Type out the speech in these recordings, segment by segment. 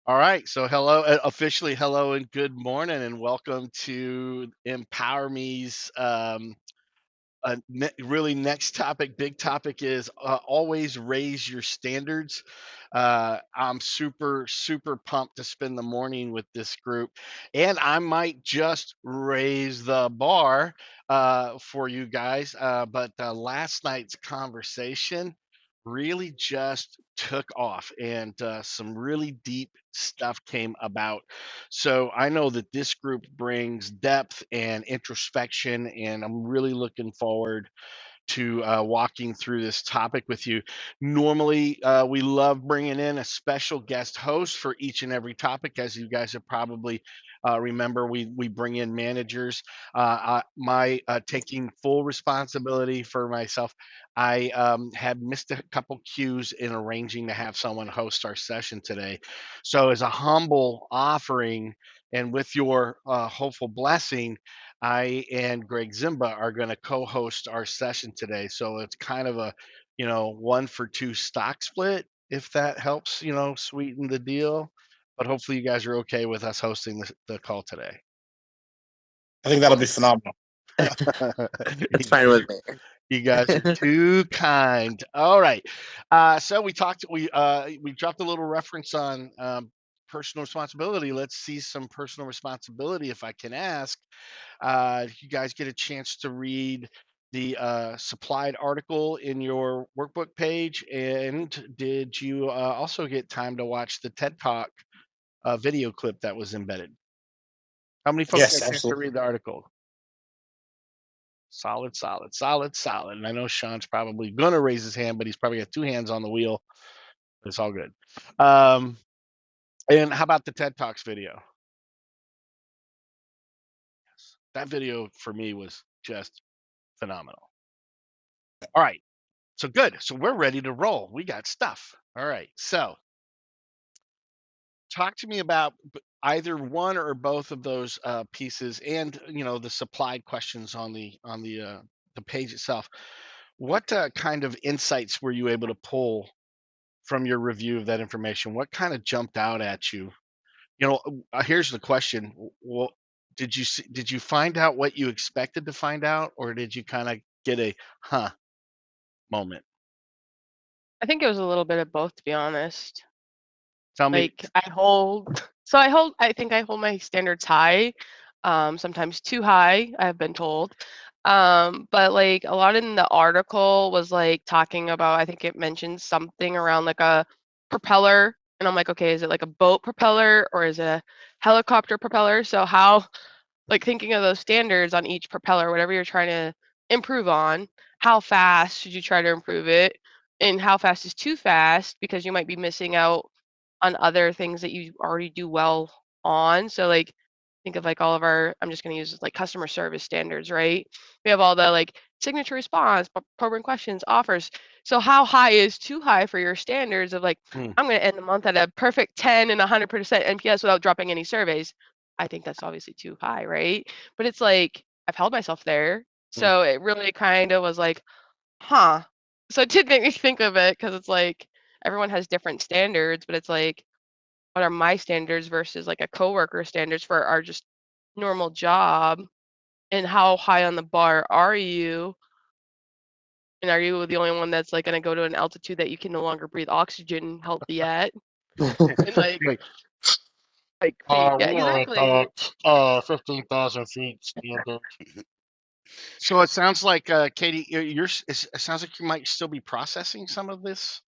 All right. So hello, officially hello and good morning and welcome to EmpowerMe's really next topic, big topic is always raise your standards. I'm super pumped to spend the morning with this group, and I might just raise the bar for you guys. But last night's conversation really just took off, and some really deep stuff came about. So I know that this group brings depth and introspection, and I'm really looking forward to walking through this topic with you. Normally, we love bringing in a special guest host for each and every topic. As you guys have probably remember, we bring in managers. My taking full responsibility for myself. I had missed a couple cues in arranging to have someone host our session today. So, as a humble offering, and with your hopeful blessing, I and Greg Zimba are going to co-host our session today. So it's kind of a, one for two stock split, if that helps, sweeten the deal. But hopefully you guys are okay with us hosting the call today. I think that'll be phenomenal. It's fine with me. You guys are too kind. All right. So we dropped a little reference on personal responsibility. Let's see some personal responsibility, if I can ask. You guys get a chance to read the supplied article in your workbook page, and did you also get time to watch the TED Talk video clip that was embedded? How many folks got Yes, a chance to absolutely. read the article? Solid. And I know Sean's probably gonna raise his hand, but he's probably got two hands on the wheel. It's all good. Um, and how about the TED Talks video? That video for me was just phenomenal. All right. So good. So we're ready to roll. We got stuff. All right. So talk to me about either one or both of those pieces, and the supplied questions on the page itself. What kind of insights were you able to pull from your review of that information? What kind of jumped out at you? Here's the question. Well, did you find out what you expected to find out, or did you kind of get a huh moment? I think it was a little bit of both, to be honest. Tell me. Like I think I hold my standards high, sometimes too high, I've been told. But like a lot in the article was like talking about, I think it mentioned something around like a propeller. And I'm like, okay, is it like a boat propeller or is it a helicopter propeller? So how, like thinking of those standards on each propeller, whatever you're trying to improve on, how fast should you try to improve it? And how fast is too fast because you might be missing out on other things that you already do well on. So like think of like all of our, I'm just going to use like customer service standards, right? We have all the like signature response, program questions, offers. So how high is too high for your standards of like, Hmm. I'm going to end the month at a perfect 10 and 100% NPS without dropping any surveys? I think that's obviously too high, right? But it's like I've held myself there. Hmm. So it really kind of was like, huh. So it did make me think of it because it's like everyone has different standards, but it's like, what are my standards versus like a coworker standards for our just normal job? And how high on the bar are you? And are you the only one that's like gonna go to an altitude that you can no longer breathe oxygen healthy at? And Great. hey, yeah, We're at exactly. 15,000 feet standard. So it sounds like, Katie, it sounds like you might still be processing some of this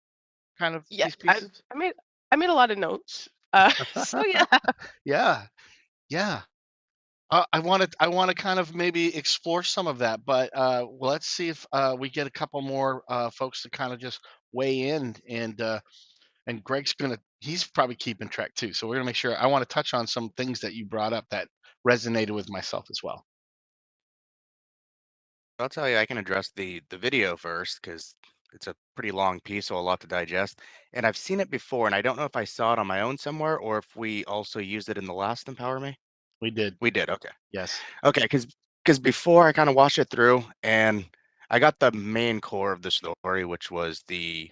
kind of Yeah, these I pieces. I made I made a lot of notes. So yeah. Yeah, yeah. I want to kind of maybe explore some of that, but let's see if we get a couple more folks to kind of just weigh in, and Greg's gonna he's probably keeping track too. So we're gonna make sure. I want to touch on some things that you brought up that resonated with myself as well. I'll tell you, I can address the video first because it's a pretty long piece, so a lot to digest. And I've seen it before, and I don't know if I saw it on my own somewhere or if we also used it in the last Empower Me. We did. We did, okay. Yes. Okay, because before I kind of watched it through and I got the main core of the story, which was the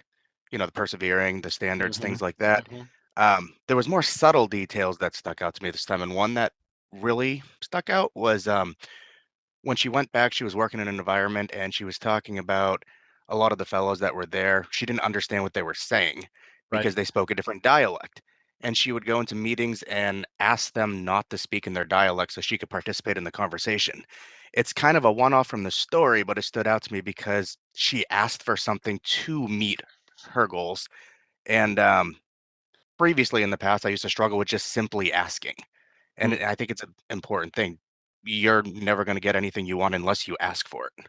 persevering, the standards, Hmm. things like that. Hmm. There was more subtle details that stuck out to me this time, and one that really stuck out was when she went back, she was working in an environment and she was talking about a lot of the fellows that were there. She didn't understand what they were saying Right. because they spoke a different dialect. And she would go into meetings and ask them not to speak in their dialect so she could participate in the conversation. It's kind of a one off from the story, but it stood out to me because she asked for something to meet her goals. And previously in the past, I used to struggle with just simply asking. And Mm. I think it's an important thing. You're never going to get anything you want unless you ask for it.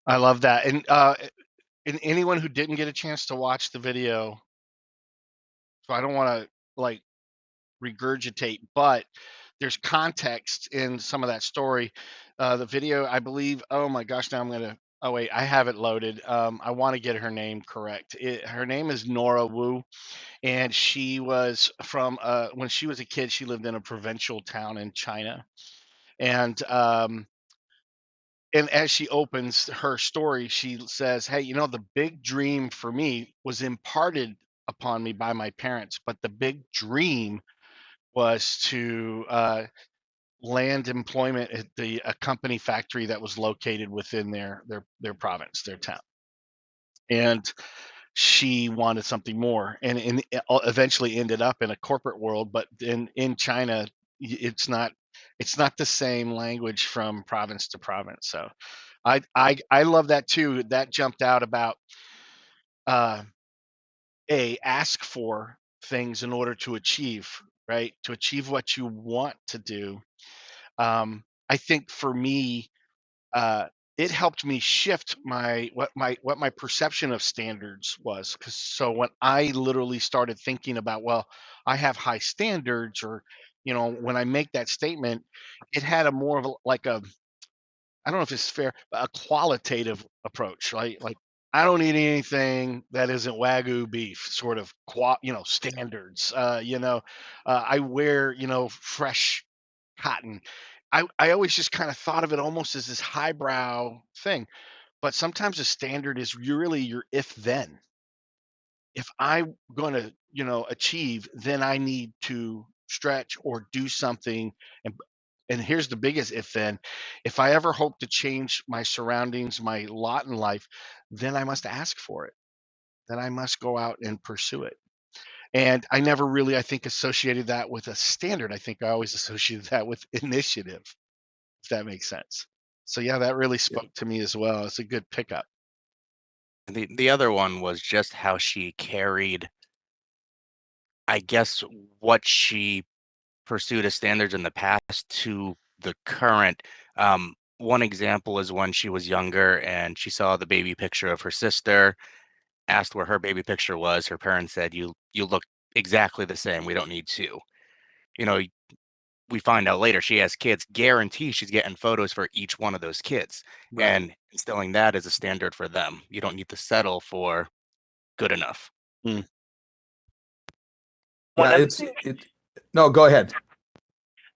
I love that. And anyone who didn't get a chance to watch the video, so I don't want to like regurgitate, but there's context in some of that story. The video, I believe. Oh my gosh, now I'm gonna. Oh wait, I have it loaded. I want to get her name correct. Her name is Nora Wu, and she was from. When she was a kid, she lived in a provincial town in China, and as she opens her story, she says, "Hey, you know, the big dream for me was imparted upon me by my parents, but the big dream was to land employment at a company factory that was located within their province, their town." And she wanted something more, and eventually ended up in a corporate world. But in China, it's not the same language from province to province. So I love that too. That jumped out about uh, ask for things in order to achieve, right? To achieve what you want to do. I think for me, uh, it helped me shift what my perception of standards was. Because so when I literally started thinking about, well, I have high standards, or when I make that statement, it had a more of like a, I don't know if it's fair, but a qualitative approach, right? Like, I don't eat anything that isn't Wagyu beef, sort of standards. I wear, fresh cotton. I always just kind of thought of it almost as this highbrow thing, but sometimes a standard is really your if then. If I'm going to, achieve, then I need to stretch or do something. And here's the biggest if then: if I ever hope to change my surroundings, my lot in life, then I must ask for it. Then I must go out and pursue it. And I never really, I think, associated that with a standard. I think I always associated that with initiative, if that makes sense. So yeah, that really Yeah. spoke to me as well. It's a good pickup. And the other one was just how she carried, I guess, what she pursued as standards in the past to the current. One example is when she was younger and she saw the baby picture of her sister, asked where her baby picture was. Her parents said, "You look exactly the same. We don't need two." You know, we find out later she has kids. Guarantee she's getting photos for each one of those kids, Right. and instilling that as a standard for them. You don't need to settle for good enough. Mm. One Yeah, of the it's things, it. No, go ahead.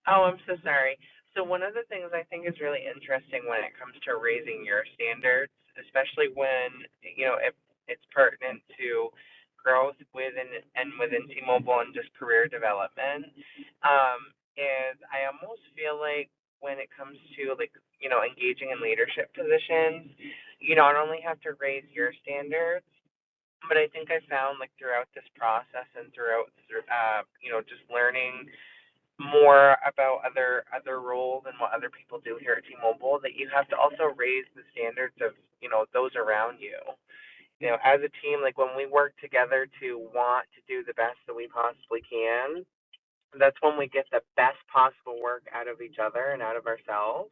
oh, I'm so sorry. So one of the things I think is really interesting when it comes to raising your standards, especially when, if it's pertinent to growth within T-Mobile and just career development, is I almost feel like when it comes to like, engaging in leadership positions, you not only have to raise your standards, but I think I found like throughout this process and throughout, just learning more about other roles and what other people do here at T-Mobile, that you have to also raise the standards of those around you. As a team, like when we work together to want to do the best that we possibly can, that's when we get the best possible work out of each other and out of ourselves.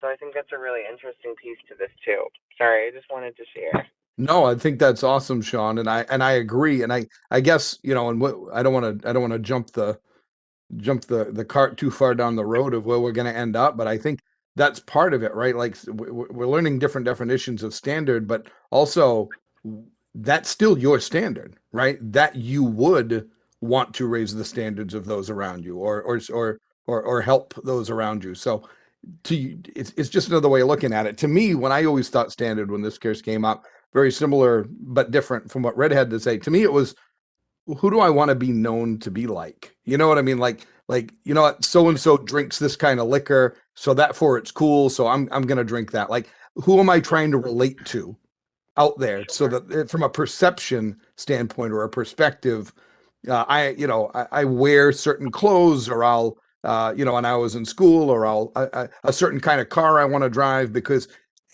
So I think that's a really interesting piece to this too. Sorry, I just wanted to share. No, I think that's awesome, Sean, and I agree, and I guess and what I don't want to jump the cart too far down the road of where we're going to end up, but I think that's part of it, right? Like we're learning different definitions of standard, but also that's still your standard, right? That you would want to raise the standards of those around you, or help those around you. So it's just another way of looking at it. To me, when I always thought standard when this case came up, very similar but different from what Red had to say. To me, it was who do I want to be known to be like? You know what I mean? Like, you know what, so and so drinks this kind of liquor, so that for it's cool, so I'm gonna drink that. Like, who am I trying to relate to out there so Sure. that from a perception standpoint or a perspective, I wear certain clothes, or I'll when I was in school, or a certain kind of car I want to drive, because,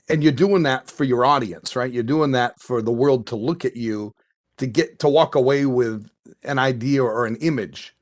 and you're doing that for your audience, right? You're doing that for the world to look at you, to get to walk away with an idea or an image.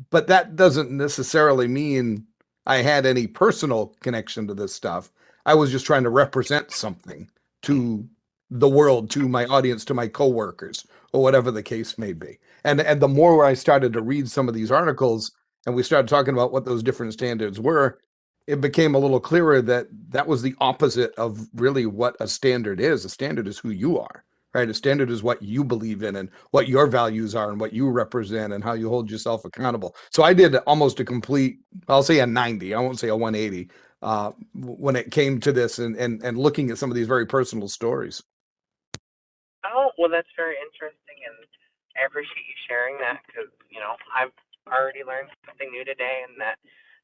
But that doesn't necessarily mean I had any personal connection to this stuff. I was just trying to represent something to the world, to my audience, to my coworkers, or whatever the case may be. And the more I started to read some of these articles, and we started talking about what those different standards were, it became a little clearer that that was the opposite of really what a standard is. A standard is who you are, right? A standard is what you believe in and what your values are and what you represent and how you hold yourself accountable. So I did almost a complete, I'll say a 90, I won't say a 180, when it came to this, and looking at some of these very personal stories. Oh, well, that's very interesting, and I appreciate you sharing that because, I've already learned something new today, and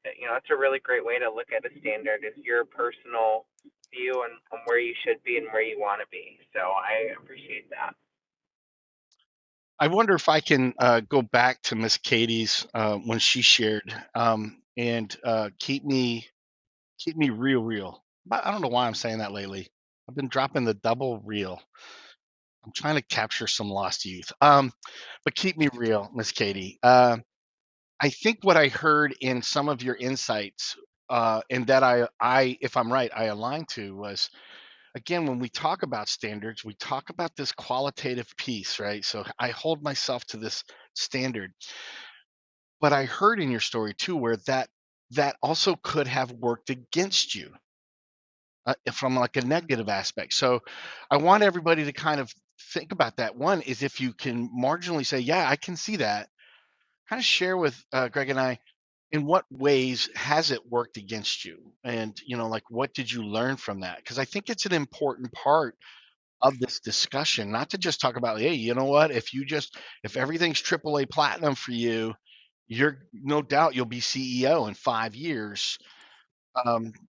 it's a really great way to look at a standard is your personal view on where you should be and where you want to be. So I appreciate that. I wonder if I can go back to Miss Katie's when she shared, and keep me real. But I don't know why I'm saying that lately. I've been dropping the double real. I'm trying to capture some lost youth. But keep me real, Miss Katie. I think what I heard in some of your insights, and that if I'm right, I align to, was, again, when we talk about standards, we talk about this qualitative piece, right? So I hold myself to this standard. But I heard in your story too, where that also could have worked against you, from like a negative aspect. So I want everybody to kind of think about that. One is, if you can marginally say, yeah, I can see that, kind of share with Greg and I, in what ways has it worked against you? And, like, what did you learn from that? Because I think it's an important part of this discussion, not to just talk about, hey, you know what, if everything's AAA platinum for you, you're no doubt you'll be CEO in 5 years.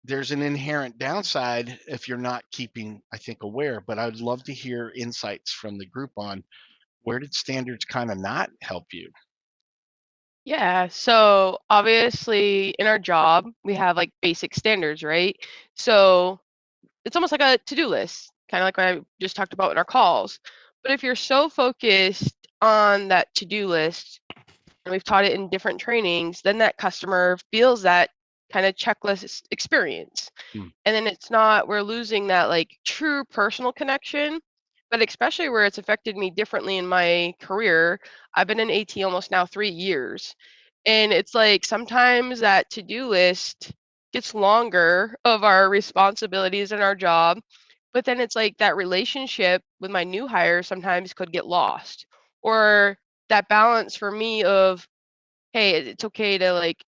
There's an inherent downside if you're not keeping, I think, aware. But I'd love to hear insights from the group on, where did standards kind of not help you? Yeah, so obviously in our job, we have like basic standards, right? So it's almost like a to-do list, kind of like what I just talked about in our calls. But if you're so focused on that to-do list, and we've taught it in different trainings, then that customer feels that kind of checklist experience. Hmm. And then we're losing that like true personal connection, but especially where it's affected me differently in my career. I've been in AT almost now 3 years. And it's like sometimes that to-do list gets longer of our responsibilities in our job, but then it's like that relationship with my new hires sometimes could get lost. Or that balance for me of, hey, it's okay to like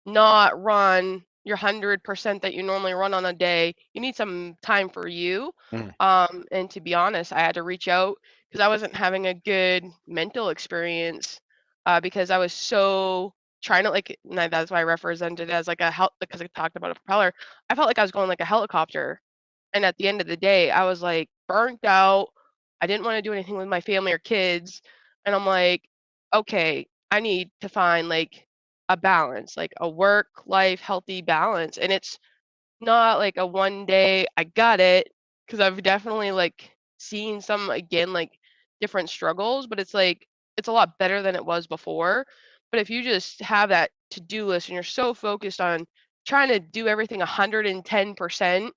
not run your 100% that you normally run on a day. You need some time for you. Mm. And to be honest, I had to reach out because I wasn't having a good mental experience, because I was so trying to like, and that's why I represented it as like a because I talked about a propeller. I felt like I was going like a helicopter. And at the end of the day, I was like burnt out. I didn't want to do anything with my family or kids. And I'm like, okay, I need to find like a balance, like a work life healthy balance. And it's not like a one day I got it, because I've definitely like seen some again like different struggles, but it's like it's a lot better than it was before. But if you just have that to-do list and you're so focused on trying to do everything 110%,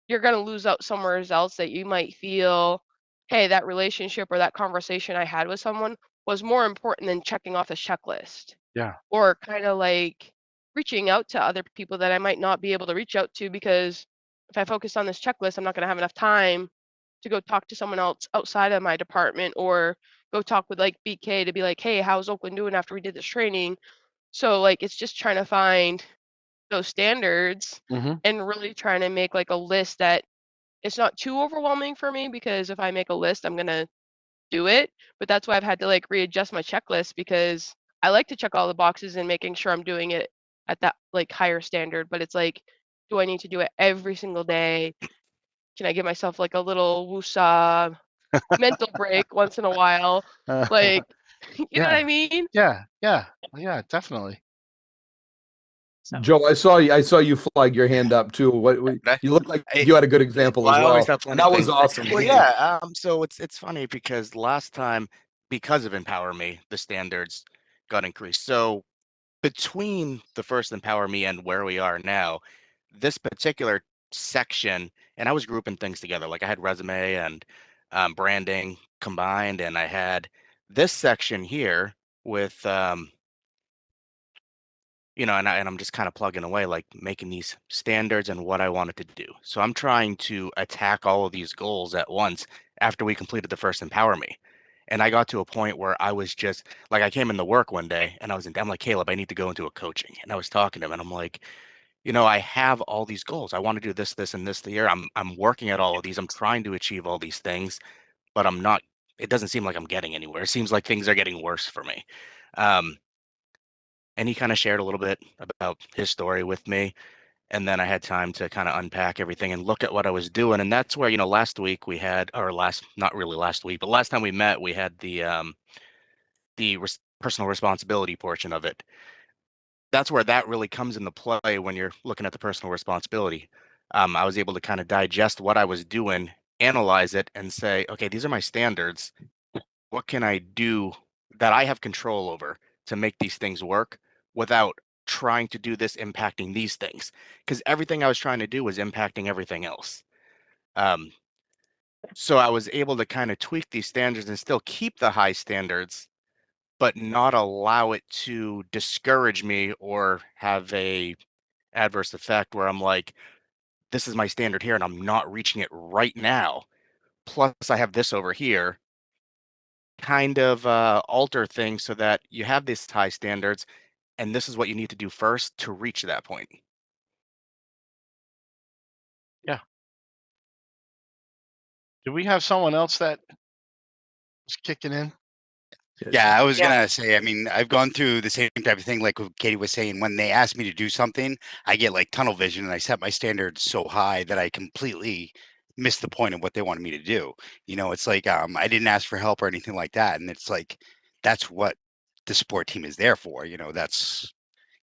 you're going to lose out somewhere else that you might feel, hey, that relationship or that conversation I had with someone was more important than checking off this checklist, Yeah. or kind of like reaching out to other people that I might not be able to reach out to, because if I focus on this checklist, I'm not going to have enough time to go talk to someone else outside of my department, or go talk with like BK to be like, hey, how's Oakland doing after we did this training? So like it's just trying to find those standards Hmm. and really trying to make like a list that it's not too overwhelming for me, because if I make a list, I'm gonna do it. But that's why I've had to like readjust my checklist, because I like to check all the boxes and making sure I'm doing it at that like higher standard. But it's like, do I need to do it every single day? Can I give myself like a little woosah mental break once in a while? Like, you know what Yeah, I mean? yeah, definitely. So Joe, I saw you flag your hand up too. You look like I, you had a good example well, as I always well, have and plenty of that was things. awesome. Well, yeah. So it's funny because last time, because of EmpowerMe, the standards got increased. So between the first EmpowerMe and where we are now, this particular section, and I was grouping things together. Like I had resume and branding combined, and I had this section here with and I'm just kind of plugging away, like making these standards and what I wanted to do. So I'm trying to attack all of these goals at once after we completed the first Empower Me. And I got to a point where I was just like, I came into work one day and I'm like, Caleb, I need to go into a coaching. And I was talking to him and I'm like, I have all these goals. I want to do this, this, and this the year. I'm working at all of these. I'm trying to achieve all these things, but I'm not, it doesn't seem like I'm getting anywhere. It seems like things are getting worse for me. Um, and he kind of shared a little bit about his story with me, and then I had time to kind of unpack everything and look at what I was doing. And that's where, last week we had, or last, not really last week, but last time we met, we had the personal responsibility portion of it. That's where that really comes into play when you're looking at the personal responsibility. I was able to kind of digest what I was doing, analyze it, and say, okay, these are my standards. What can I do that I have control over to make these things work without trying to do this impacting these things? Because everything I was trying to do was impacting everything else. Um, so I was able to kind of tweak these standards and still keep the high standards, but not allow it to discourage me or have a adverse effect where I'm like, this is my standard here and I'm not reaching it right now. Plus, I have this over here, kind of alter things so that you have these high standards and this is what you need to do first to reach that point. Yeah. Do we have someone else that is kicking in? Yeah, I was Yeah. gonna say, I mean, I've gone through the same type of thing, like what Katie was saying. When they ask me to do something, I get like tunnel vision and I set my standards so high that I completely miss the point of what they wanted me to do. It's like I didn't ask for help or anything like that. And it's like that's what the support team is there for. That's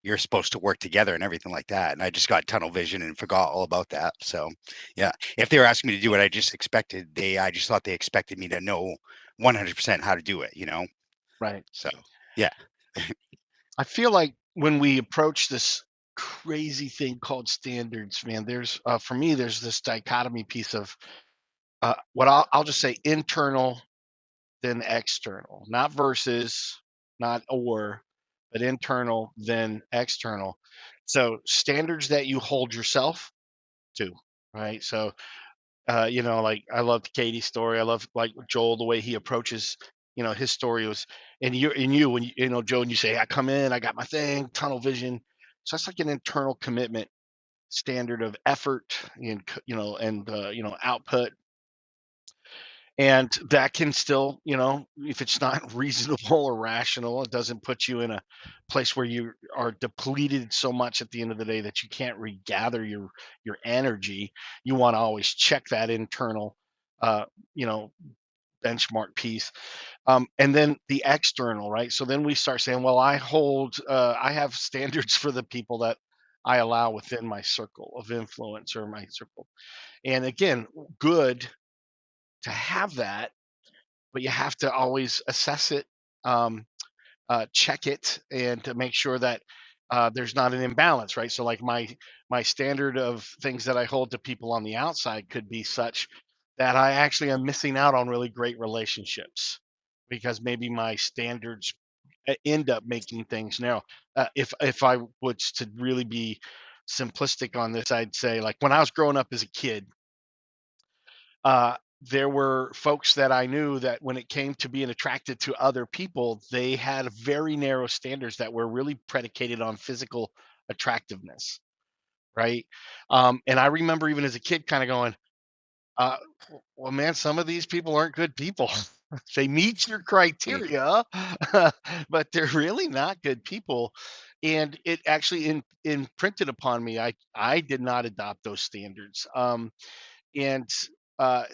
you're supposed to work together and everything like that. And I just got tunnel vision and forgot all about that. So yeah, if they were asking me to do what I just expected, I just thought they expected me to know 100% how to do it. Right. So yeah, I feel like when we approach this crazy thing called standards, man, there's for me, there's this dichotomy piece of what I'll just say internal then external, not versus, not or, but internal then external. So standards that you hold yourself to, right? So like I loved Katie's story. I love like Joel, the way he approaches, his story was, and you when Joe, and you say, I come in, I got my thing, tunnel vision. So that's like an internal commitment standard of effort and output, and that can still, if it's not reasonable or rational, it doesn't put you in a place where you are depleted so much at the end of the day that you can't regather your energy. You want to always check that internal uh you know benchmark piece, and then the external, right? So then we start saying, well, I have standards for the people that I allow within my circle of influence or my circle. And again, good to have that, but you have to always assess it, um, check it, and to make sure that there's not an imbalance, right? So, like my standard of things that I hold to people on the outside could be such that I actually am missing out on really great relationships because maybe my standards end up making things narrow. If I was to really be simplistic on this, I'd say like when I was growing up as a kid, there were folks that I knew that when it came to being attracted to other people, they had very narrow standards that were really predicated on physical attractiveness, right? And I remember even as a kid kind of going, uh, well, man, some of these people aren't good people. They meet your Mm. criteria, but they're really not good people. And it actually imprinted upon me. I did not adopt those standards. And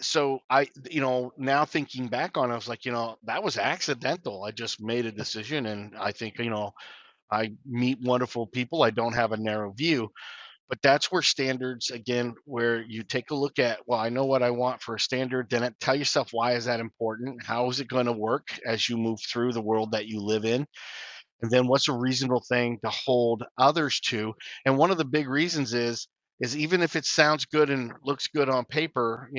so now thinking back on it, I was like, that was accidental. I just made a decision, and I think, I meet wonderful people. I don't have a narrow view, but that's where standards, again, where you take a look at, well, I know what I want for a standard, then tell yourself, why is that important? How is it going to work as you move through the world that you live in? And then what's a reasonable thing to hold others to? And one of the big reasons is even if it sounds good and looks good on paper,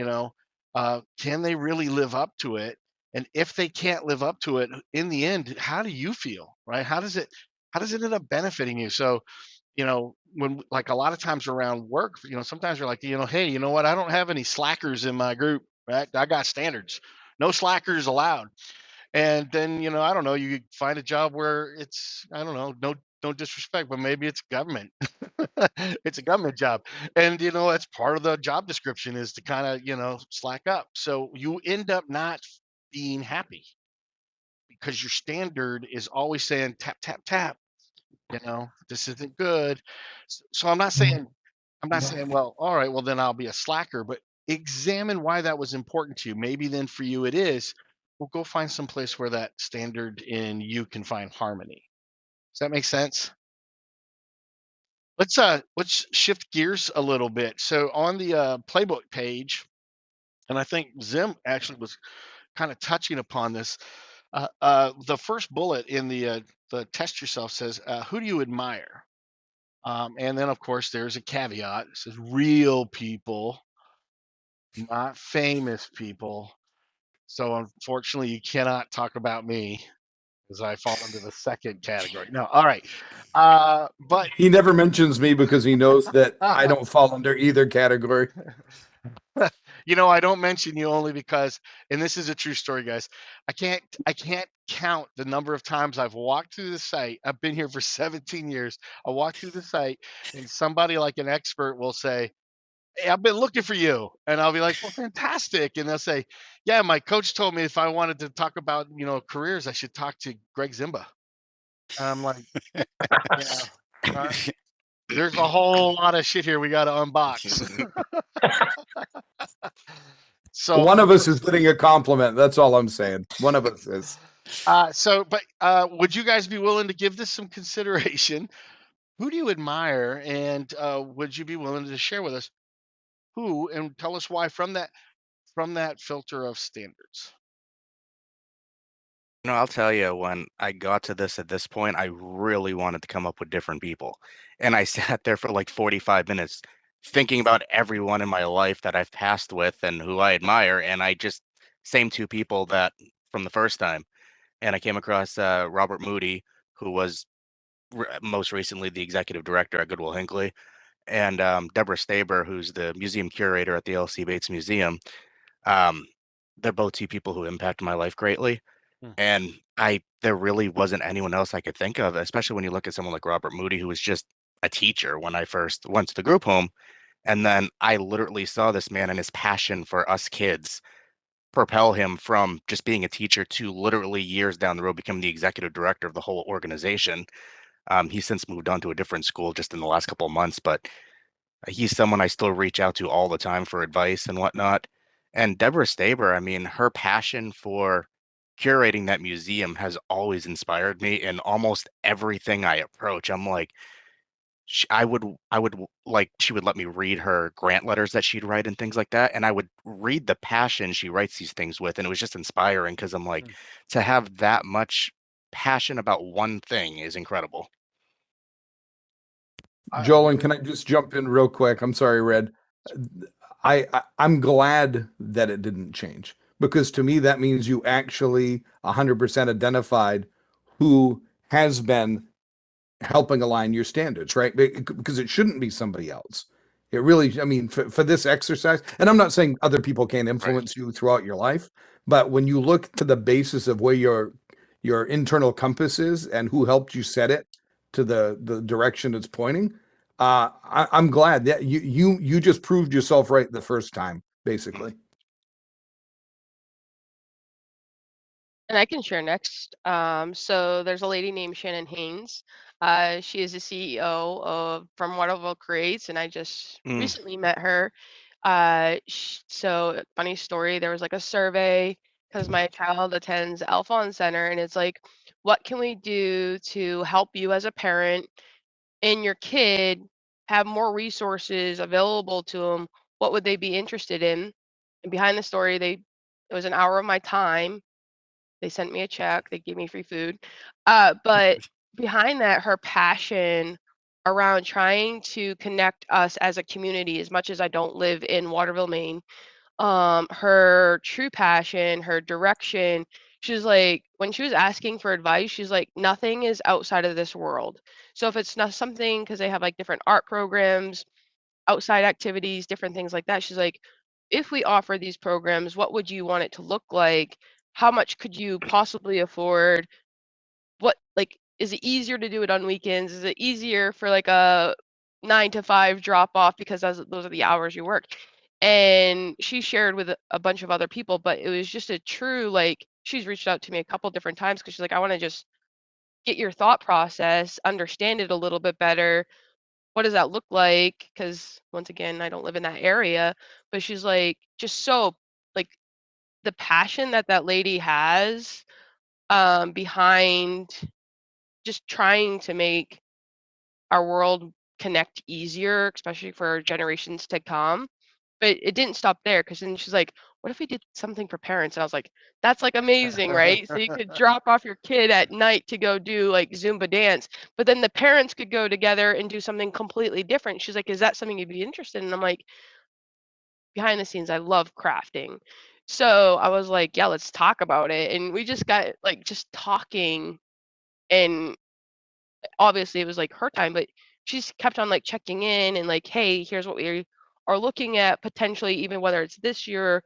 can they really live up to it? And if they can't live up to it in the end, how do you feel, right? How does it end up benefiting you? So, when, like, a lot of times around work, sometimes you're like, hey, you know what? I don't have any slackers in my group, right? I got standards. No slackers allowed. And then, I don't know, you find a job where it's, I don't know, no disrespect, but maybe it's government. It's a government job. And that's part of the job description, is to kind of, slack up. So you end up not being happy because your standard is always saying tap, tap, tap, this isn't good. So I'm not saying, well, all right, well then I'll be a slacker, but examine why that was important to you. Maybe then for you it is. Well, go find some place where that standard in you can find harmony. Does that make sense? Let's shift gears a little bit. So on the playbook page, and I think Zim actually was kind of touching upon this. The first bullet in the test yourself says, "Who do you admire?" And then, of course, there's a caveat. It says real people, not famous people. So, unfortunately, you cannot talk about me, because I fall into the second category. No, all right. But He never mentions me because he knows that I don't fall under either category. I don't mention you only because, and this is a true story, guys. I can't count the number of times I've walked through the site. I've been here for 17 years. I walk through the site, and somebody like an expert will say, "Hey, I've been looking for you." And I'll be like, "Well, fantastic." And they'll say, "Yeah, my coach told me if I wanted to talk about, careers, I should talk to Greg Zimba." And I'm like, "Yeah, uh, there's a whole lot of shit here we got to unbox." So, One of us is getting a compliment. That's all I'm saying. One of us is. would you guys be willing to give this some consideration? Who do you admire, and would you be willing to share with us who, and tell us why, from that filter of standards? No, I'll tell you, when I got to this at this point, I really wanted to come up with different people. And I sat there for like 45 minutes thinking about everyone in my life that I've passed with and who I admire. And I just, same two people that from the first time. And I came across Robert Moody, who was most recently the executive director at Goodwill Hinckley, and Deborah Staber, who's the museum curator at the L.C. Bates Museum. Um, they're both two people who impacted my life greatly. Hmm. And there really wasn't anyone else I could think of, especially when you look at someone like Robert Moody, who was just a teacher when I first went to the group home. And then I literally saw this man and his passion for us kids propel him from just being a teacher to literally years down the road becoming the executive director of the whole organization. He's since moved on to a different school just in the last couple of months, but he's someone I still reach out to all the time for advice and whatnot. And Deborah Staber, I mean, her passion for curating that museum has always inspired me in almost everything I approach. I'm like, like she would let me read her grant letters that she'd write and things like that, and I would read the passion she writes these things with, and it was just inspiring because I'm like, Hmm. to have that much passion about one thing is incredible. Joel, and can I just jump in real quick? I'm sorry, Red. I'm glad that it didn't change because to me that means you actually 100% identified who has been helping align your standards, right? Because it shouldn't be somebody else. It really, I mean, for this exercise, and I'm not saying other people can't Right. influence you throughout your life, but when you look to the basis of where your internal compass is and who helped you set it to the direction it's pointing, I'm glad that you just proved yourself right the first time, Mm. basically. And I can share next. So there's a lady named Shannon Haynes. She is the CEO of From Waterville Creates, and I just Mm, recently met her. So funny story. There was like a survey because my child attends Alphon Center, and it's like, what can we do to help you as a parent and your kid have more resources available to them? What would they be interested in? And behind the story, it was an hour of my time. They sent me a check, they gave me free food. But behind that, her passion around trying to connect us as a community, as much as I don't live in Waterville, Maine, her true passion, her direction, she's like, when she was asking for advice, she's like, nothing is outside of this world. So if it's not something, because they have like different art programs, outside activities, different things like that. She's like, if we offer these programs, what would you want it to look like? How much could you possibly afford? What, like, is it easier to do it on weekends? Is it easier for like a 9 to 5 drop off because those are the hours you work? And she shared with a bunch of other people, but it was just a true, like, she's reached out to me a couple different times because she's like, I want to just get your thought process, understand it a little bit better. What does that look like? Because once again, I don't live in that area, but she's like, just so, like, the passion that that lady has behind just trying to make our world connect easier, especially for generations to come. But it didn't stop there because then she's like, what if we did something for parents? And I was like, that's like amazing, right? So you could drop off your kid at night to go do like Zumba dance, but then the parents could go together and do something completely different. She's like, is that something you'd be interested in? And I'm like, behind the scenes, I love crafting. So I was like, yeah, let's talk about it. And we just got like just talking, and obviously it was like her time, but she's kept on like checking in and like, hey, here's what we are looking at potentially, even whether it's this year,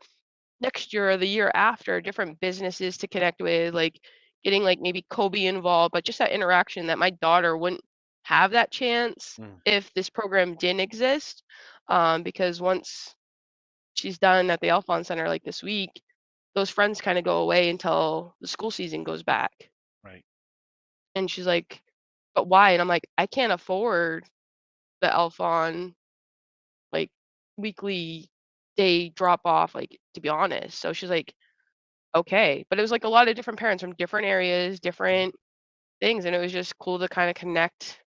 next year, or the year after, different businesses to connect with, like getting like maybe Kobe involved, but just that interaction that my daughter wouldn't have that chance mm, if this program didn't exist. Because once she's done at the Alphon Center like this week, those friends kind of go away until the school season goes back. right. And she's like, but why? And I'm like, I can't afford the Alphon like weekly day drop off, like, to be honest. So she's like, okay. But it was like a lot of different parents from different areas, different things. And it was just cool to kind of connect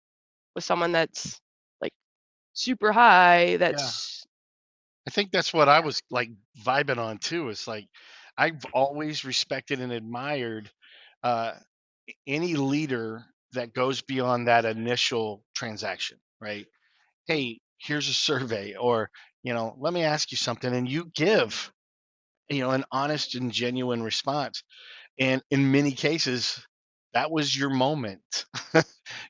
with someone that's like super high. Yeah. That's, I think that's what I was like vibing on too. It's like I've always respected and admired uh, any leader that goes beyond that initial transaction, right? Hey, here's a survey, or let me ask you something, and you give an honest and genuine response. And in many cases, that was your moment.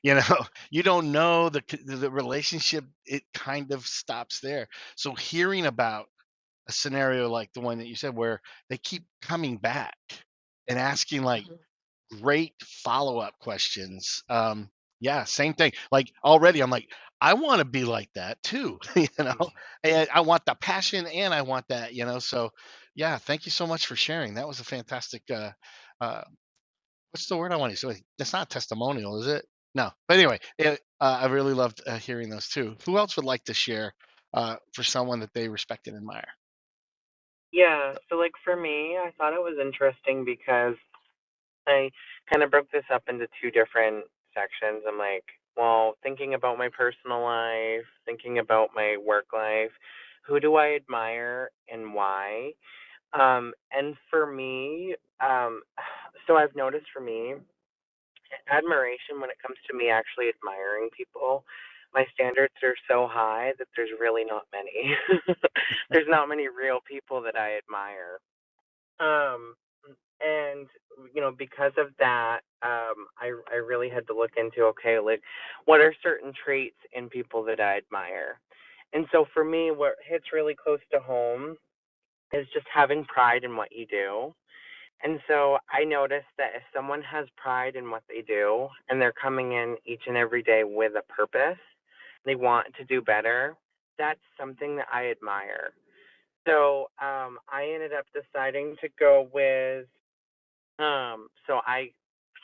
you know, you don't know the relationship. It kind of stops there. So hearing about a scenario like the one that you said where they keep coming back and asking like mhm, great follow-up questions. Yeah, same thing. Like already I'm like, I want to be like that too, Mhm. and I want the passion and I want that, so yeah, thank you so much for sharing. That was a fantastic uh what's the word I want to say? That's not testimonial, is it? No. But anyway, I really loved hearing those too. Who else would like to share for someone that they respect and admire? Yeah, so like for me, I thought it was interesting because I kind of broke this up into two different sections. I'm like, well, thinking about my personal life, thinking about my work life, who do I admire and why? And for me, so I've noticed for me, admiration when it comes to me actually admiring people. My standards are so high that there's really not many. There's not many real people that I admire. Um, and because of that, I really had to look into, okay, like what are certain traits in people that I admire. And so for me, what hits really close to home is just having pride in what you do. And so I noticed that if someone has pride in what they do and they're coming in each and every day with a purpose, they want to do better, that's something that I admire. So I ended up deciding to go with So I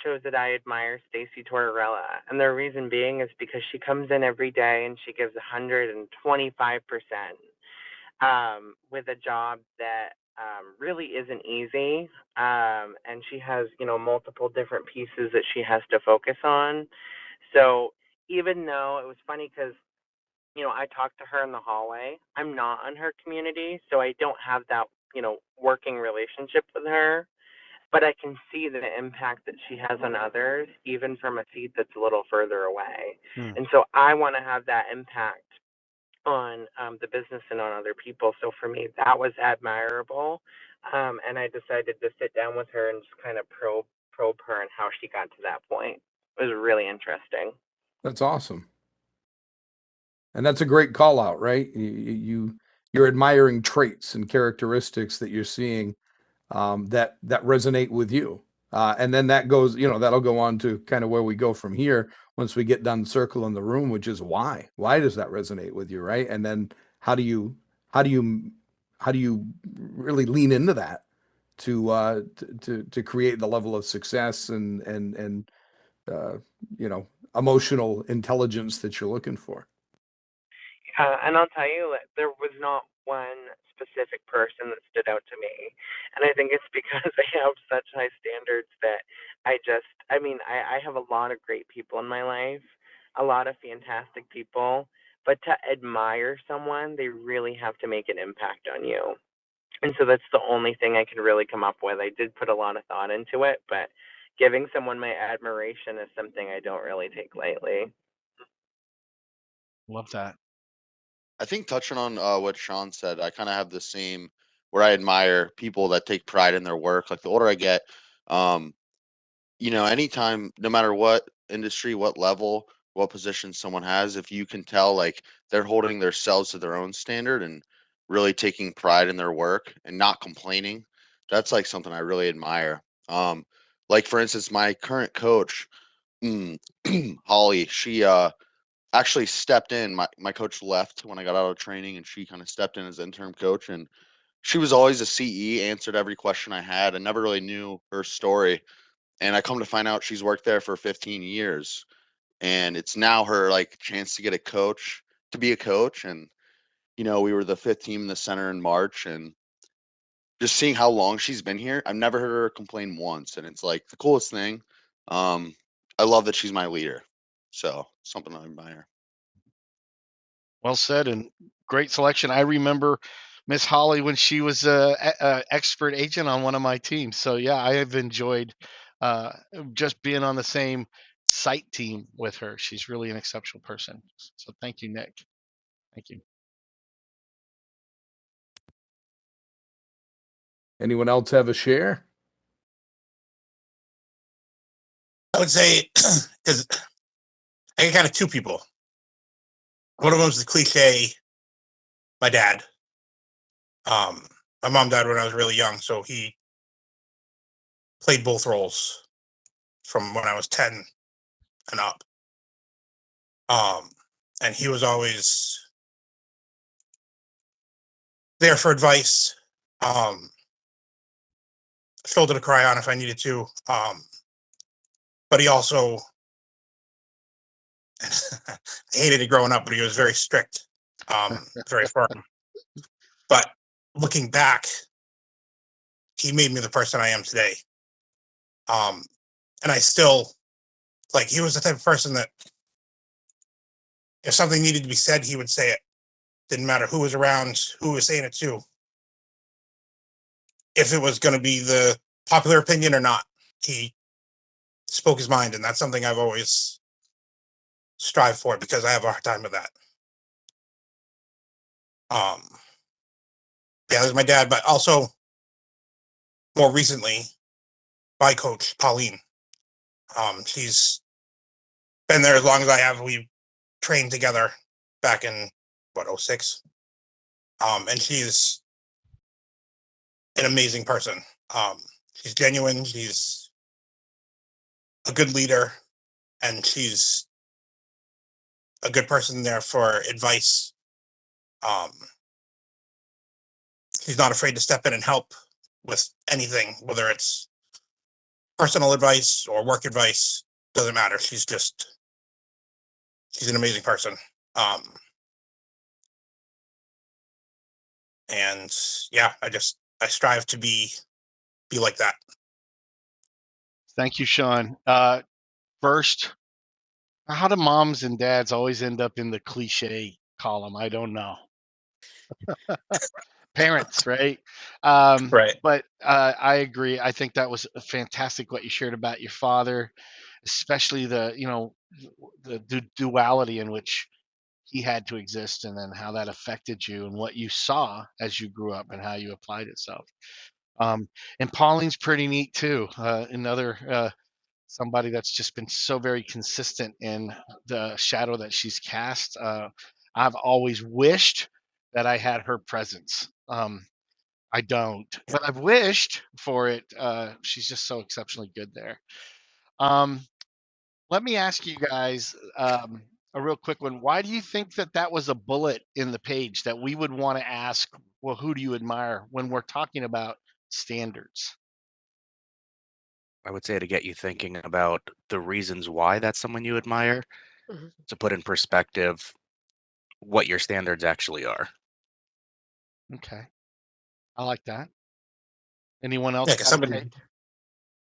shows that I admire Stacy Tortorella, and the reason being is because she comes in every day and she gives 125%, with a job that really isn't easy, and she has multiple different pieces that she has to focus on. So even though it was funny because I talked to her in the hallway, I'm not on her community, so I don't have that working relationship with her, but I can see the impact that she has on others, even from a seat that's a little further away. Hmm. And so I want to have that impact on the business and on other people. So for me, that was admirable. And I decided to sit down with her and just kind of probe her and how she got to that point. It was really interesting. That's awesome. And that's a great call out, right? You're admiring traits and characteristics that you're seeing that resonate with you. And then that goes, that'll go on to kind of where we go from here once we get done circling the room, which is why. Why does that resonate with you, right? And then how do you how do you how do you really lean into that to create the level of success and uh, you know emotional intelligence that you're looking for? And I'll tell you, like, there was not one specific person that stood out to me. And I think it's because I have such high standards that I have a lot of great people in my life, a lot of fantastic people. But to admire someone, they really have to make an impact on you. And so that's the only thing I can really come up with. I did put a lot of thought into it, but giving someone my admiration is something I don't really take lightly. Love that. I think touching on what Sean said, I kind of have the same where I admire people that take pride in their work. Like the older I get, um, anytime, no matter what industry, what level, what position someone has, if you can tell like they're holding themselves to their own standard and really taking pride in their work and not complaining, that's like something I really admire. Like for instance, my current coach, mm, Holly, she actually stepped in. My coach left when I got out of training, and she kind of stepped in as interim coach. And she was always a CE, answered every question I had, and never really knew her story. And I come to find out she's worked there for 15 years, and it's now her like chance to get a coach to be a coach. And we were the fifth team in the center in March, and just seeing how long she's been here, I've never heard her complain once, and it's like the coolest thing. Um, I love that she's my leader, so something I admire. Well said, and great selection. I remember Miss Holly when she was a expert agent on one of my teams. So yeah, I have enjoyed uh, just being on the same site team with her. She's really an exceptional person. So thank you, Nick. Thank you. Anyone else have a share? I would say, because I got kind of two people. One of them is the cliche, my dad. My mom died when I was really young, so he played both roles from when I was 10 and up. And he was always there for advice, shoulder to cry on if I needed to. But he also, I hated it growing up, but he was very strict, very firm. But looking back, he made me the person I am today. And I still, like, he was the type of person that if something needed to be said, he would say it. Didn't matter who was around, who was saying it to. If it was going to be the popular opinion or not, he spoke his mind, and that's something I've always strived for because I have a hard time with that. Yeah, there's my dad, but also more recently, my coach Pauline. She's been there as long as I have. We trained together back in what 06. And she's an amazing person. She's genuine. She's a good leader, and she's a good person there for advice. She's not afraid to step in and help with anything, whether it's personal advice or work advice, doesn't matter. She's an amazing person. And yeah, I strive to be like that. Thank you, Sean. First, how do moms and dads always end up in the cliche column? I don't know. Parents, right? Right. But I agree. I think that was fantastic what you shared about your father, especially the duality in which he had to exist, and then how that affected you and what you saw as you grew up and how you applied itself. Um, and Pauline's pretty neat too. Another somebody that's just been so very consistent in the shadow that she's cast. I've always wished that I had her presence. I don't, Yeah. but I've wished for it. She's just so exceptionally good there. Um, Let me ask you guys a real quick one. Why do you think that that was a bullet in the page that we would want to ask? Well, who do you admire when we're talking about standards? I would say to get you thinking about the reasons why that's someone you admire, Mhm. to put in perspective what your standards actually are. Okay, I like that. Anyone else Yeah, because got a take?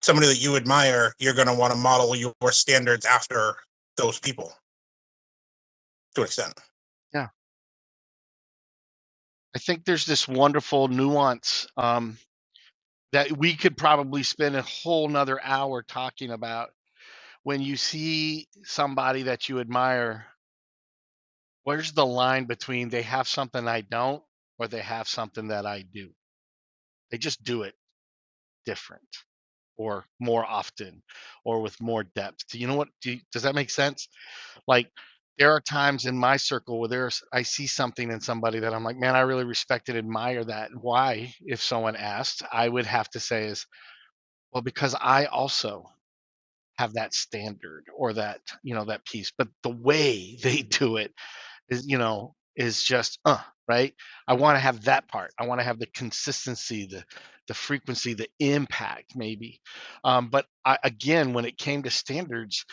somebody that you admire, you're going to want to model your standards after those people to an extent. Yeah, I think there's this wonderful nuance that we could probably spend a whole nother hour talking about. When you see somebody that you admire, where's the line between they have something I don't, or they have something that I do? They just do it different, or more often, or with more depth. Do you know what? Does that make sense? Like, there are times in my circle where I see something in somebody that I'm like, man, I really respect and admire that. Why? If someone asked, I would have to say is, well, because I also have that standard, or that, that piece. But the way they do it is just right. I want to have that part. I want to have the consistency, the frequency, the impact, maybe. But again, when it came to standards,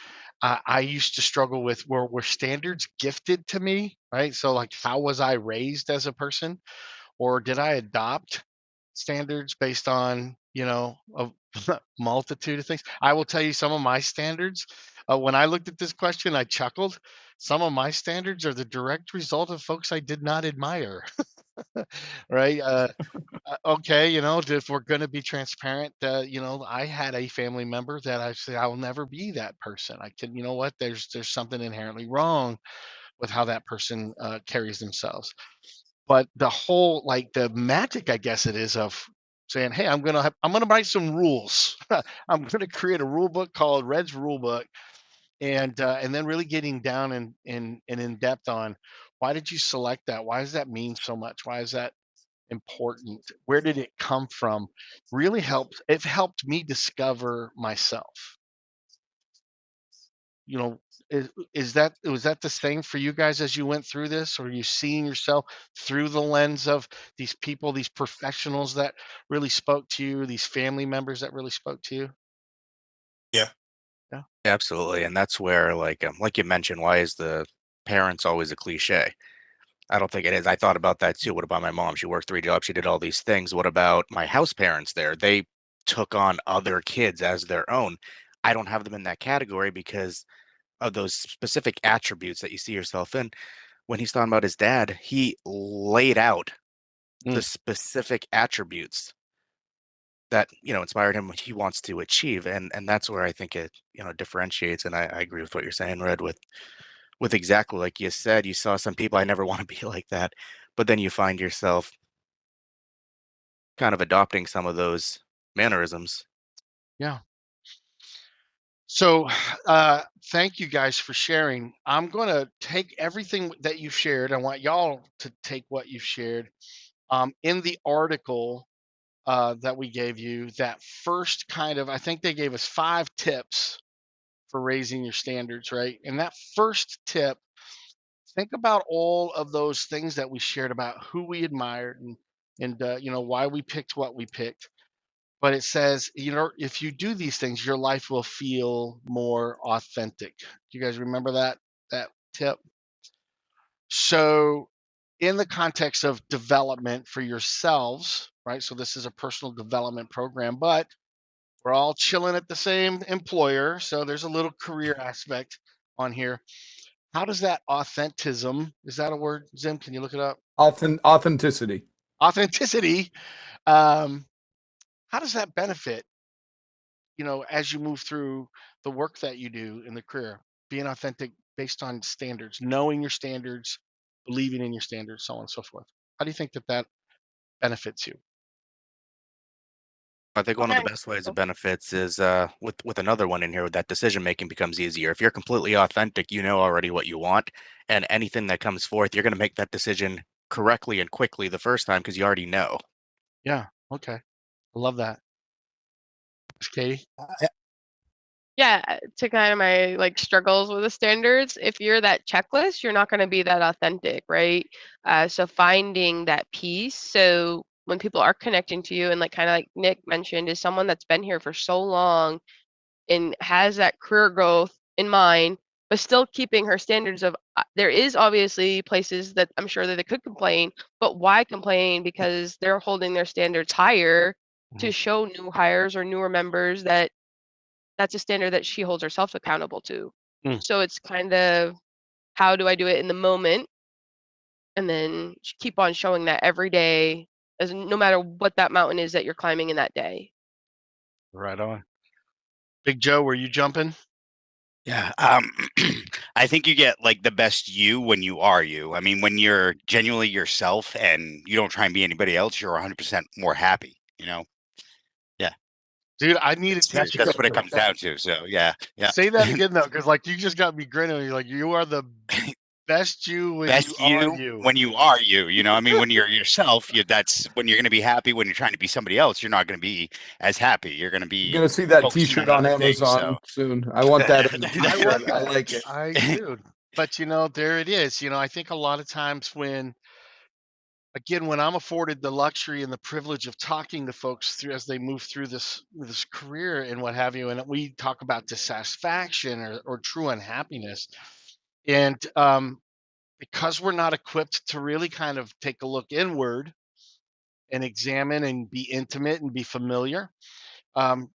I used to struggle with, were standards gifted to me, right? So, like, how was I raised as a person, or did I adopt standards based on, a multitude of things? I will tell you some of my standards. When I looked at this question, I chuckled. Some of my standards are the direct result of folks I did not admire. Right? Okay, if we're going to be transparent, I had a family member that I said I will never be that person. I can, you know what? There's something inherently wrong with how that person carries themselves. But the whole, like, the magic, I guess it is, of saying, "Hey, I'm gonna write some rules. I'm gonna create a rule book called Red's Rule Book," and then really getting down and in depth on, why did you select that? Why does that mean so much? Why is that important? Where did it come from? Really helped. It helped me discover myself. You know, was that the same for you guys as you went through this? Or are you seeing yourself through the lens of these people, these professionals that really spoke to you, these family members that really spoke to you? Yeah. Yeah. Absolutely, and that's where, like you mentioned, why is the parents always a cliche? I don't think it is. I thought about that too. What about my mom? She worked 3 jobs, she did all these things. What about my house parents there? They took on other kids as their own. I don't have them in that category because of those specific attributes that you see yourself in. When he's talking about his dad, he laid out the Mm, specific attributes that, inspired him, what he wants to achieve, and that's where I think it, differentiates, and I agree with what you're saying, Red, with exactly like you said. You saw some people, I never want to be like that, but then you find yourself kind of adopting some of those mannerisms. yeah. So, thank you guys for sharing. I'm going to take everything that you shared. I want y'all to take what you've shared. In the article that we gave you, that first kind of, I think they gave us 5 tips for raising your standards, right? And that first tip, think about all of those things that we shared about who we admired, and why we picked what we picked. but it says, if you do these things, your life will feel more authentic. Do you guys remember that tip? So, in the context of development for yourselves, right? So this is a personal development program, but we're all chilling at the same employer, so there's a little career aspect on here. How does that authentism, is that a word, Zim? Can you look it up? Authenticity. Authenticity. Um, how does that benefit, as you move through the work that you do in the career, being authentic based on standards, knowing your standards, believing in your standards, so on and so forth? How do you think that benefits you? I think one of the Okay. best ways it benefits is with another one in here, that decision making becomes easier. If you're completely authentic, you know already what you want, and anything that comes forth, you're going to make that decision correctly and quickly the first time because you already know. Yeah. Okay. I love that. Miss Katie? Yeah, to kind of my like struggles with the standards, if you're that checklist, you're not going to be that authentic, right? So finding that piece. So when people are connecting to you, and like kind of like Nick mentioned, is someone that's been here for so long and has that career growth in mind, but still keeping her standards of. There is obviously places that I'm sure that they could complain, but why complain? Because they're holding their standards higher to Mhm. show new hires or newer members that that's a standard that she holds herself accountable to. Mm, So it's kind of how do I do it in the moment, and then keep on showing that every day, as no matter what that mountain is that you're climbing in that day. right on. Big Joe, were you jumping? Yeah. I think you get like the best you when you are you. I mean, when you're genuinely yourself and you don't try and be anybody else, you're 100% more happy, you know? Yeah. Dude, I need a t-shirt. That's what it comes down to. So, yeah. Yeah. Say that again though, because like you just got me grinning. You're like, you are the best you when you Best are you you. when you are you, you know? I mean, when you're yourself, that's when you're going to be happy. When you're trying to be somebody else, you're not going to be as happy. You're going to You're be gonna see that focusing on T-shirt on other things. Amazon So, soon. I want that as a Dude, I want T-shirt. I that. like it. Dude. But there it is. I think a lot of times when I'm afforded the luxury and the privilege of talking to folks through as they move through this career and what have you, and we talk about dissatisfaction or true unhappiness, and because we're not equipped to really kind of take a look inward and examine and be intimate and be familiar. Um,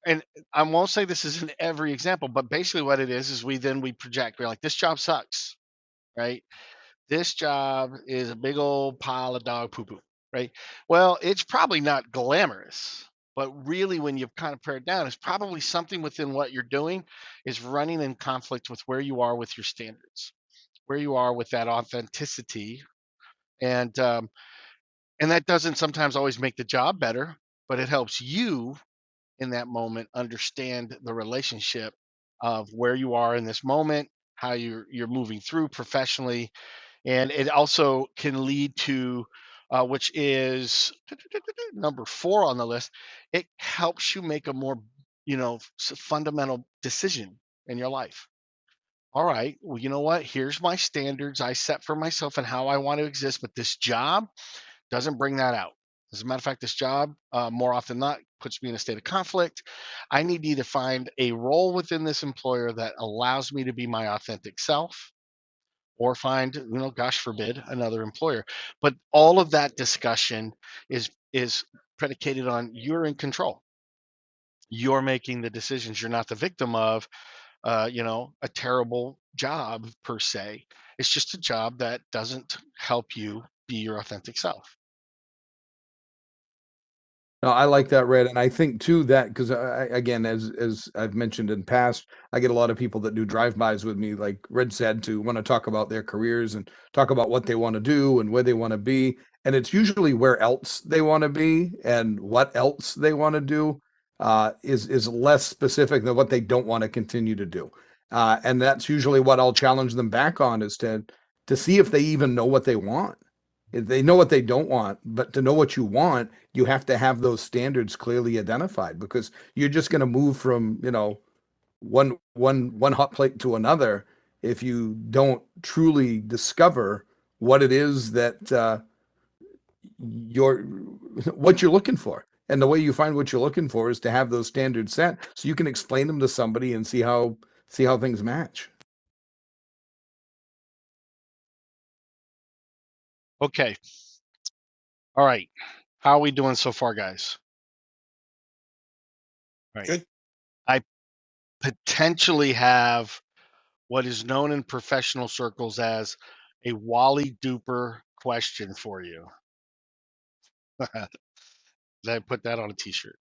and I won't say this is in every example, but basically what it is we project. We're like, this job sucks, right? This job is a big old pile of dog poo poo, right? Well, it's probably not glamorous, but really, when you kind of pare it down, it's probably something within what you're doing is running in conflict with where you are with your standards, where you are with that authenticity, and that doesn't sometimes always make the job better, but it helps you in that moment understand the relationship of where you are in this moment, how you're moving through professionally, and it also can lead to which is number 4 on the list. It helps you make a more fundamental decision in your life. All right, well, you know what, here's my standards I set for myself and how I want to exist, but this job doesn't bring that out. As a matter of fact, this job, more often than not, puts me in a state of conflict. I need to either find a role within this employer that allows me to be my authentic self, or find, gosh forbid, another employer. But all of that discussion is predicated on you're in control. You're making the decisions. You're not the victim of, a terrible job per se. It's just a job that doesn't help you be your authentic self. No, I like that, Red, and I think too that because again, as I've mentioned in past, I get a lot of people that do drive-bys with me, like Red said, to want to talk about their careers and talk about what they want to do and where they want to be, and it's usually where else they want to be and what else they want to do is less specific than what they don't want to continue to do, and that's usually what I'll challenge them back on is to see if they even know what they want. If they know what they don't want, but to know what you want, you have to have those standards clearly identified because you're just going to move from, one hot plate to another if you don't truly discover what it is that you're what you're looking for. And the way you find what you're looking for is to have those standards set so you can explain them to somebody and see how things match. Okay. All right. How are we doing so far, guys? Right. Good. I potentially have what is known in professional circles as a Wally Duper question for you. I put that on a t-shirt.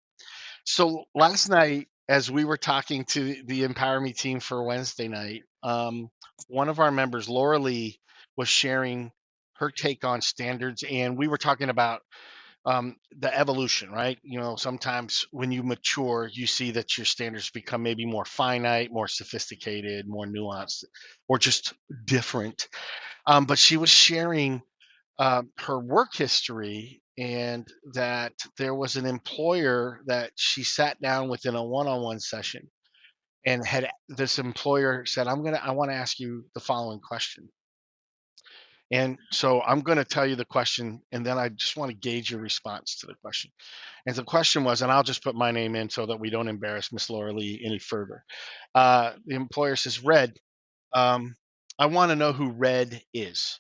So last night, as we were talking to the EmpowerMe team for Wednesday night, one of our members, Laura Lee, was sharing her take on standards, and we were talking about the evolution, right? You know, sometimes when you mature, you see that your standards become maybe more finite, more sophisticated, more nuanced, or just different. But she was sharing her work history, and that there was an employer that she sat down with in a one-on-one session, and had this employer said, I want to ask you the following question. And so I'm going to tell you the question, and then I just want to gauge your response to the question. And the question was, and I'll just put my name in so that we don't embarrass Miss Laura Lee any further. The employer says, Red, I want to know who Red is.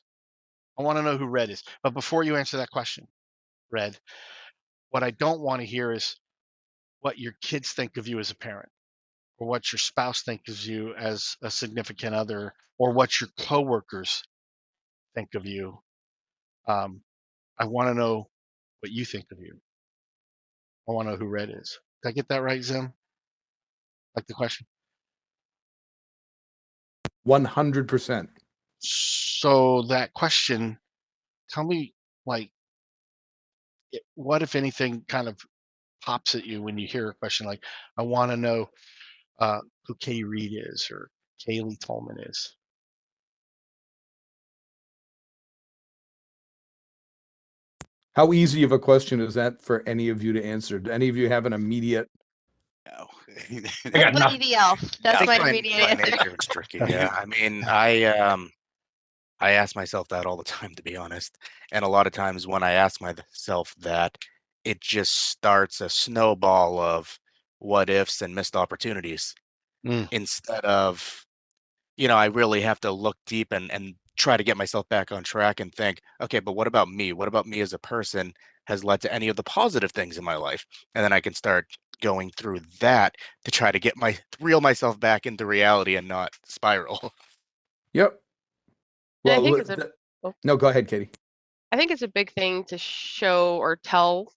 I want to know who Red is. But before you answer that question, Red, what I don't want to hear is what your kids think of you as a parent, or what your spouse thinks of you as a significant other, or what your coworkers think of you. Um, I want to know what you think of you. I want to know who Red is. Did I get that right, Zim? Like the question? 100%. So that question, tell me, like, what, if anything, kind of pops at you when you hear a question like, I want to know who Kay Reed is, or Kaylee Tolman is? How easy of a question is that for any of you to answer? Do any of you have an immediate? No. I got Buddy nothing. the elf. That's think my my immediate answer. nature is tricky. Yeah, I mean, I ask myself that all the time, to be honest. And a lot of times when I ask myself that, it just starts a snowball of what ifs and missed opportunities Mm. instead of, I really have to look deep and try to get myself back on track and think, okay, but what about me? What about me as a person has led to any of the positive things in my life? And then I can start going through that to try to reel myself back into reality and not spiral. Yep. And I Well, think it's a oh, no, go ahead, Katie. I think it's a big thing to show or tell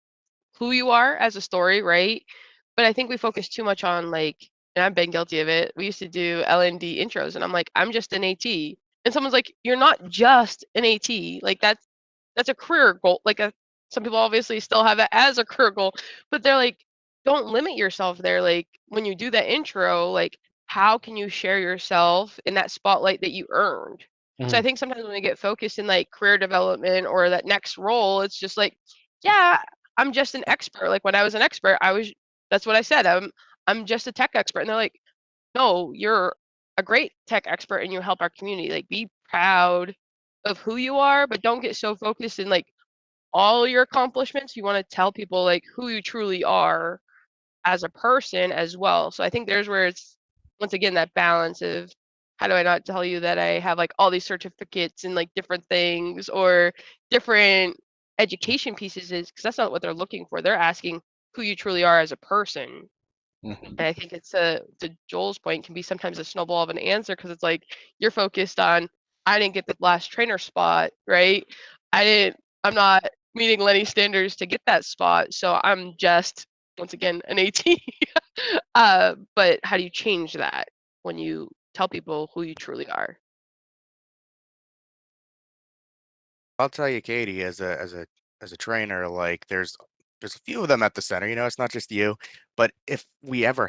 who you are as a story, right? But I think we focus too much on like, and I've been guilty of it. We used to do L&D intros, and I'm like, I'm just an AT, and someone's like, you're not just an AT. Like that's a career goal. Like some people obviously still have that as a career goal, but they're like, don't limit yourself there. Like when you do that intro, like how can you share yourself in that spotlight that you earned? So I Mm. think sometimes when we get focused in like career development or that next role, it's just like, yeah, I'm just an expert. Like when I was an expert, that's what I said. I'm just a tech expert. And they're like, no, you're a great tech expert and you help our community. Like be proud of who you are, but don't get so focused in like all your accomplishments. You want to tell people like who you truly are as a person as well. So I think there's where it's once again that balance of how do I not tell you that I have like all these certificates and like different things or different education pieces is because that's not what they're looking for. They're asking who you truly are as a person. Mhm. And I think it's to Joel's point can be sometimes a snowball of an answer because it's like you're focused on I didn't get the last trainer spot, right? I'm not meeting Lenny standards to get that spot. So I'm just once again an AT. But how do you change that when you tell people who you truly are? I'll tell you, Katie, as a trainer, like there's a few of them at the center. It's not just you. But if I ever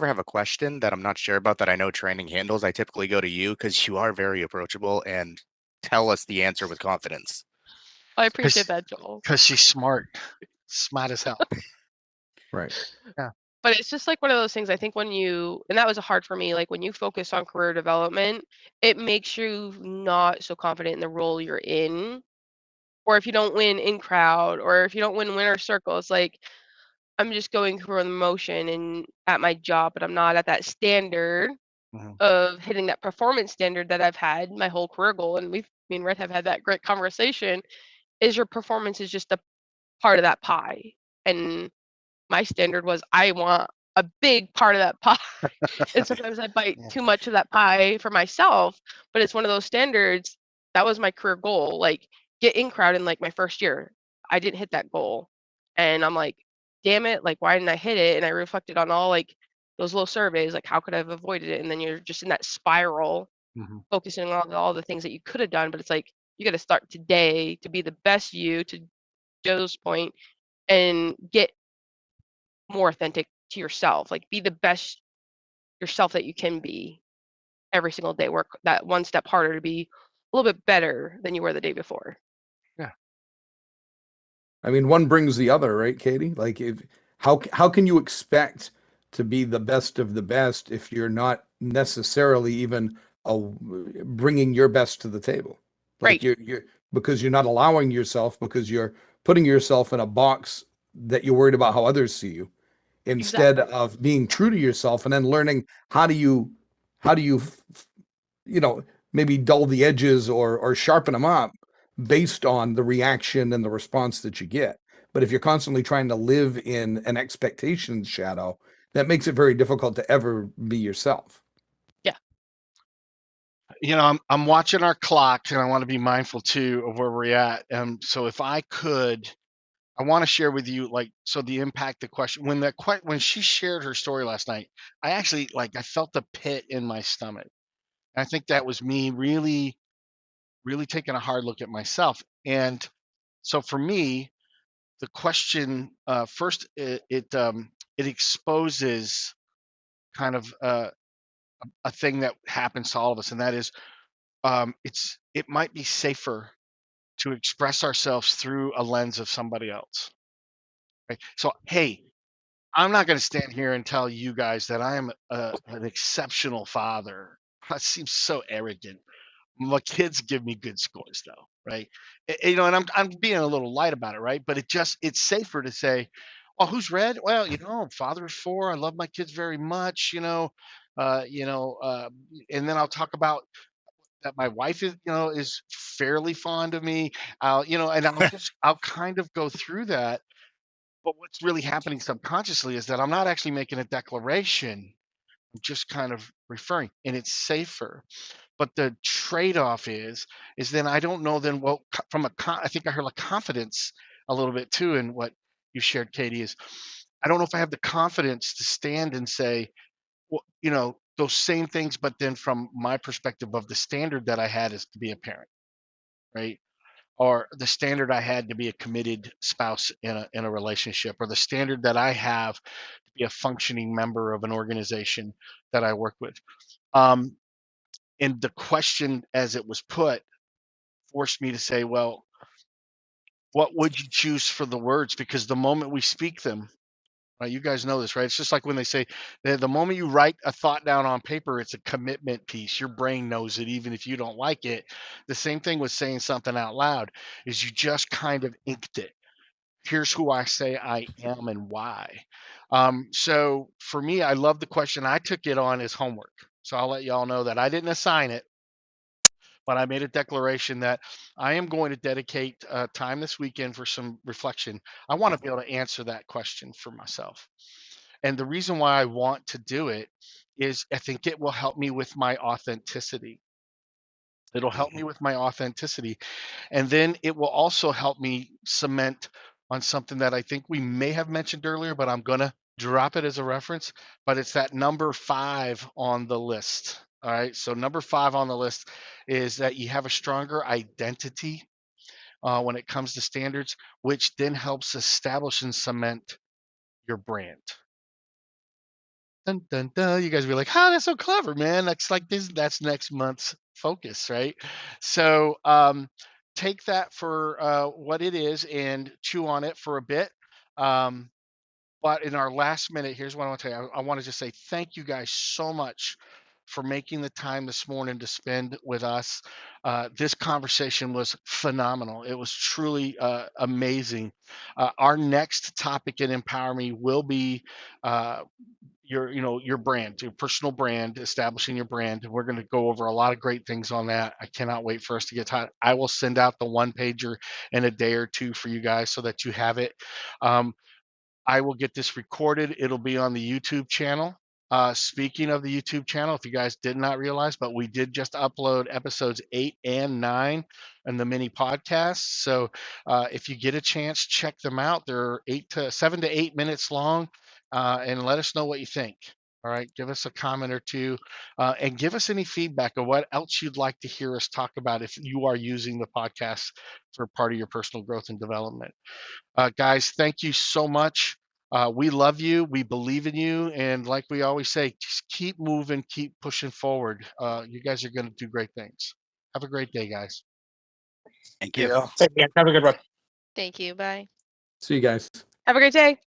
have a question that I'm not sure about that I know training handles, I typically go to you because you are very approachable and tell us the answer with confidence. I appreciate Because that, Joel. she's smart as hell. Right. Yeah. But it's just like one of those things I think and that was hard for me, like when you focus on career development, it makes you not so confident in the role you're in. Or if you don't win in crowd, or if you don't win winner circle, it's like, I'm just going through the motion and at my job, but I'm not at that standard Mhm. of hitting that performance standard that I've had my whole career goal. And me and Red have had that great conversation. Is your performance is just a part of that pie, and my standard was I want a big part of that pie. And sometimes I bite Yeah. too much of that pie for myself, but it's one of those standards. That was my career goal. Like get in crowd in like my first year. I didn't hit that goal. And I'm like, damn it, like why didn't I hit it? And I reflected on all like those little surveys, like how could I have avoided it? And then you're just in that spiral, Mhm. focusing on all the things that you could have done. But it's like you got to start today to be the best you, to Joe's point, and get more authentic to yourself. Like be the best yourself that you can be every single day. Work that one step harder to be a little bit better than you were the day before. Yeah. I mean, one brings the other, right, Katie? Like, if how can you expect to be the best of the best if you're not necessarily even bringing your best to the table? Like Right. you're because you're not allowing yourself, because you're putting yourself in a box that you're worried about how others see you, instead Exactly. of being true to yourself and then learning how do you you know, maybe dull the edges or sharpen them up based on the reaction and the response that you get. But if you're constantly trying to live in an expectations shadow, that makes it very difficult to ever be yourself. Yeah. I'm watching our clock, and I want to be mindful too of where we're at. So if I could, I want to share with you, like, so the impact, the question, when she shared her story last night, I actually, like, I felt a pit in my stomach. I think that was me really, really taking a hard look at myself. And so for me, the question, first, it exposes kind of a thing that happens to all of us, and that is, it might be safer to express ourselves through a lens of somebody else. Right? So, hey, I'm not going to stand here and tell you guys that I am an exceptional father. That seems so arrogant. My kids give me good scores, though, right? And I'm being a little light about it, right? But it's safer to say, "Oh, who's red?" Well, father of four. I love my kids very much. Uh, you know, uh, and then I'll talk about that my wife is fairly fond of me. And I'll kind of go through that. But what's really happening subconsciously is that I'm not actually making a declaration. I'm just kind of referring, and it's safer. But the trade-off is then I don't know then what I think I heard like confidence a little bit too in what you shared, Katie, is I don't know if I have the confidence to stand and say, well, those same things, but then from my perspective of the standard that I had is to be a parent, right? Or the standard I had to be a committed spouse in a relationship, or the standard that I have to be a functioning member of an organization that I work with. Um, and the question as it was put forced me to say, well, what would you choose for the words? Because the moment we speak them, right, you guys know this, right? It's just like when they say the moment you write a thought down on paper, it's a commitment piece. Your brain knows it, even if you don't like it. The same thing with saying something out loud is you just kind of inked it. Here's who I say I am and why. So for me, I love the question. I took it on as homework. So I'll let y'all know that I didn't assign it, but I made a declaration that I am going to dedicate time this weekend for some reflection. I want to be able to answer that question for myself. And the reason why I want to do it is I think it will help me with my authenticity. It'll help me Mhm. with my authenticity. And then it will also help me cement on something that I think we may have mentioned earlier, but I'm going to drop it as a reference. But it's that number 5 on the list. All right. So, number 5 on the list is that you have a stronger identity when it comes to standards, which then helps establish and cement your brand. Dun, dun, dun. You guys be like, "How that's so clever, man." That's like this. That's next month's focus, right? So take that for what it is and chew on it for a bit. Um, but in our last minute, here's what I want to tell you. I want to just say thank you guys so much for making the time this morning to spend with us. This conversation was phenomenal. It was truly amazing. Our next topic in EmpowerMe will be your brand, your personal brand, establishing your brand. We're going to go over a lot of great things on that. I cannot wait for us to get to it. I will send out the one pager in a day or two for you guys so that you have it. I will get this recorded. It'll be on the YouTube channel. Speaking of the YouTube channel, if you guys did not realize, but we did just upload episodes 8 and 9 and the mini podcasts. So if you get a chance, check them out. They're 7 to 8 minutes long, and let us know what you think. All right, give us a comment or two, and give us any feedback of what else you'd like to hear us talk about if you are using the podcast for part of your personal growth and development. Guys, thank you so much. We love you. We believe in you. And like we always say, just keep moving, keep pushing forward. You guys are going to do great things. Have a great day, guys. Thank you. Yeah. Have a good one. Thank you. Bye. See you guys. Have a great day.